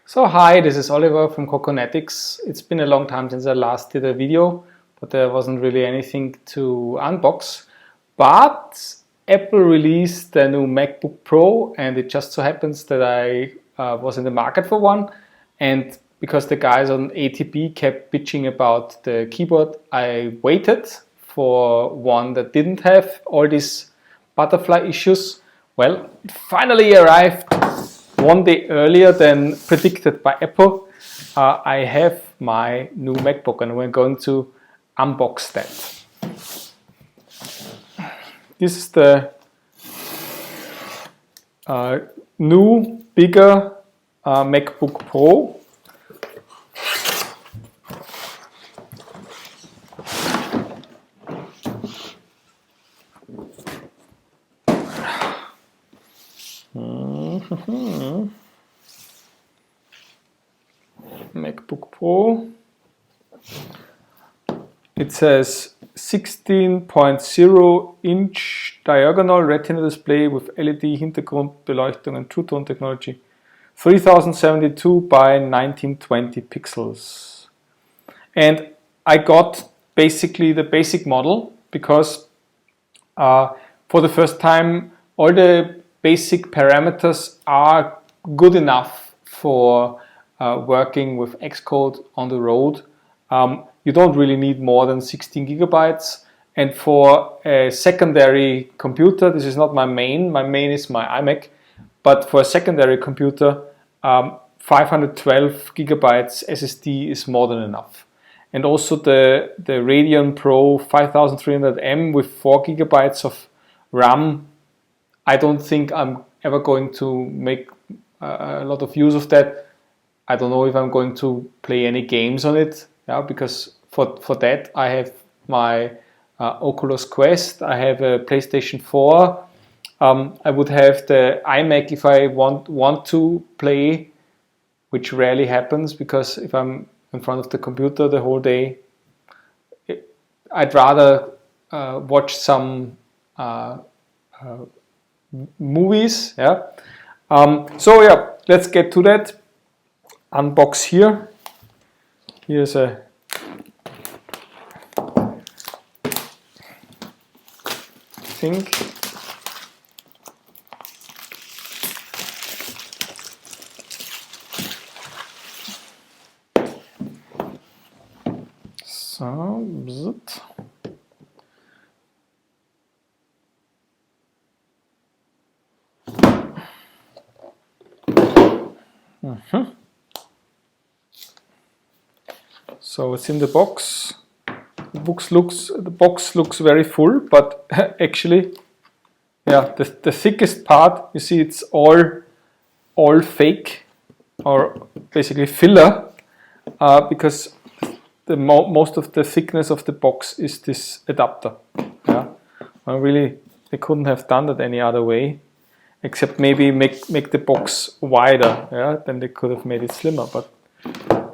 So hi, this is Oliver from Coconetics. It's been a long time since I last did a video, but there wasn't really anything to unbox. But Apple released the new MacBook Pro, and it just so happens that I was in the market for one. And because the guys on ATP kept bitching about the keyboard, I waited for one that didn't have all these butterfly issues. Well, it finally arrived one day earlier than predicted by Apple. I have my new MacBook and we're going to unbox that. This is the new, bigger MacBook Pro. MacBook Pro. It says 16.0 inch diagonal retina display with LED Hintergrundbeleuchtung and True Tone technology. 3072 by 1920 pixels. And I got basically the basic model because for the first time all the basic parameters are good enough for working with Xcode on the road. You don't really need more than 16 gigabytes. And for a secondary computer, this is not my main is my iMac, but for a secondary computer, 512 gigabytes SSD is more than enough. And also the Radeon Pro 5300M with 4 gigabytes of RAM, I don't think I'm ever going to make a lot of use of that. I don't know if I'm going to play any games on it, because for that I have my Oculus Quest, I have a PlayStation 4. I would have the iMac if I want to play, which rarely happens because if I'm in front of the computer the whole day, I'd rather watch some movies. So yeah, let's get to that. Unbox here. Here's a thing. So, bzzt. So it's in the box. The box looks very full, but actually, yeah, the thickest part, you see, it's all fake or basically filler, because most of the thickness of the box is this adapter. Well, really, they couldn't have done that any other way, except maybe make the box wider. Then they could have made it slimmer, but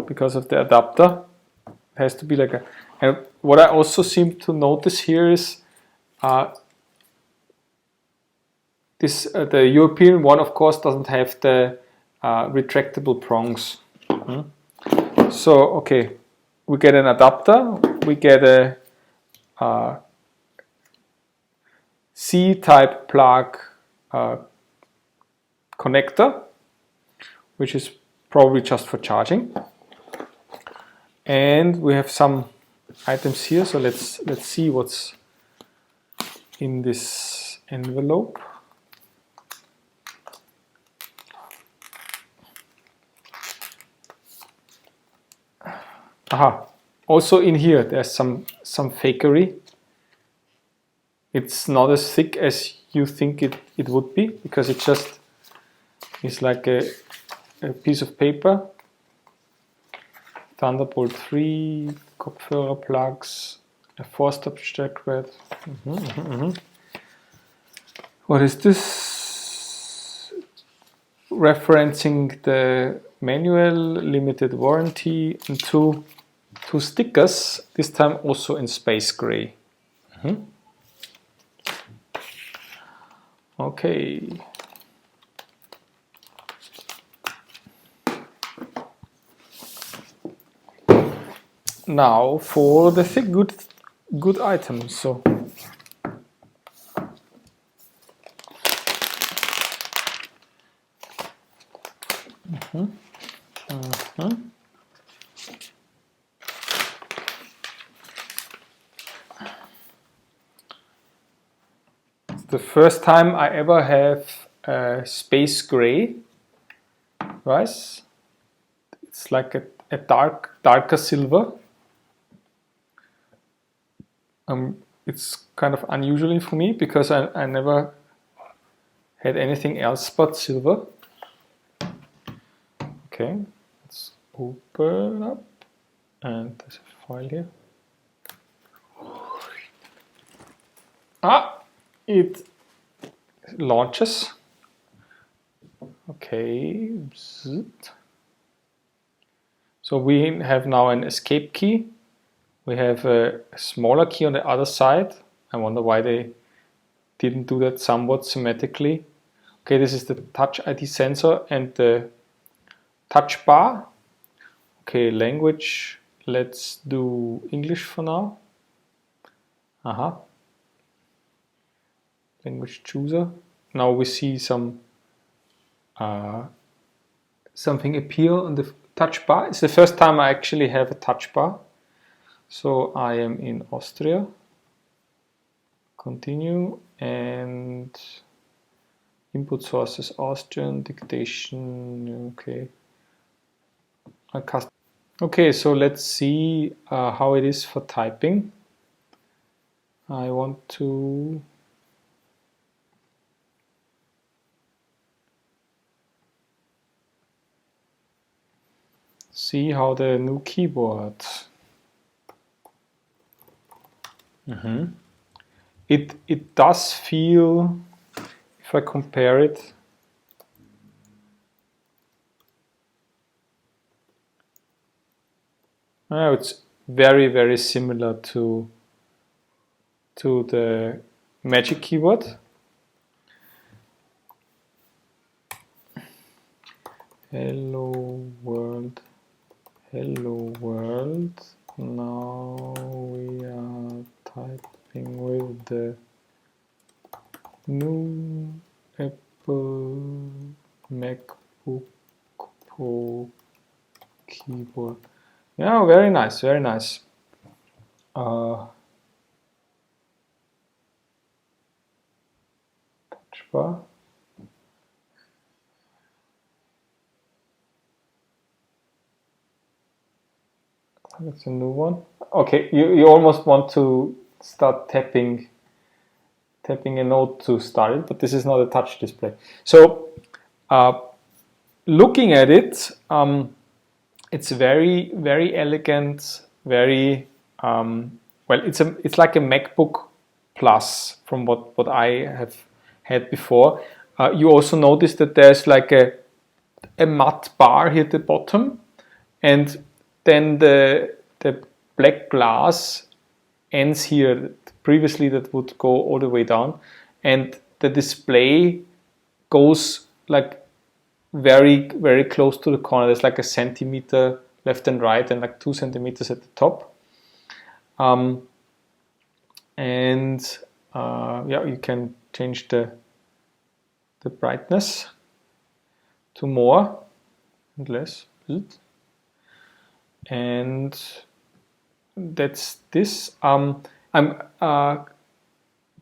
because of the adapter, it has to be like a. And what I also seem to notice here is the European one, of course, doesn't have the retractable prongs. So okay, we get an adapter, we get a C-type plug connector, which is probably just for charging. And we have some items here, so let's see what's in this envelope. Aha! Also in here there's some fakery. It's not as thick as you think it would be, because it just is like a piece of paper. Thunderbolt 3, Kopfhörer plugs, a 4-stop Steckrad. What is this? Referencing the manual, limited warranty, and two stickers, this time also in space gray. Okay. now for the good items. So it's the first time I ever have space gray rice. It's like a darker silver. It's kind of unusual for me because I never had anything else but silver. Okay, let's open up, and there's a foil here. It launches. Okay, so we have now an escape key. We have a smaller key on the other side. I wonder why they didn't do that somewhat symmetrically. Okay, this is the Touch ID sensor and the touch bar. Okay, language. Let's do English for now. Language chooser. Now we see something appear on the touch bar. It's the first time I actually have a touch bar. So I am in Austria. Continue, and input sources Austrian, dictation. Okay. Okay, so let's see how it is for typing. I want to see how the new keyboard. It does feel, if I compare it, it's very, very similar to the Magic Keyboard. Hello world, hello world. Now we are typing with the new Apple MacBook Pro keyboard. Yeah, very nice, very nice. Touch bar. That's a new one. Okay, you almost want to start tapping a note to start it, but this is not a touch display. So looking at it, it's very, very elegant, very well. It's like a MacBook Plus from what I have had before. You also notice that there's like a matte bar here at the bottom, and then the black glass ends here. Previously that would go all the way down, and the display goes like very, very close to the corner. There's like a centimeter left and right, and like 2 centimeters at the top. Yeah, you can change the brightness to more and less. And that's this. I'm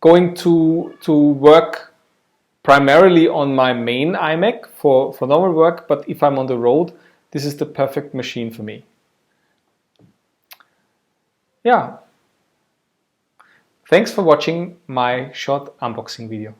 going to work primarily on my main iMac for normal work, but if I'm on the road, this is the perfect machine for me. Yeah. Thanks for watching my short unboxing video.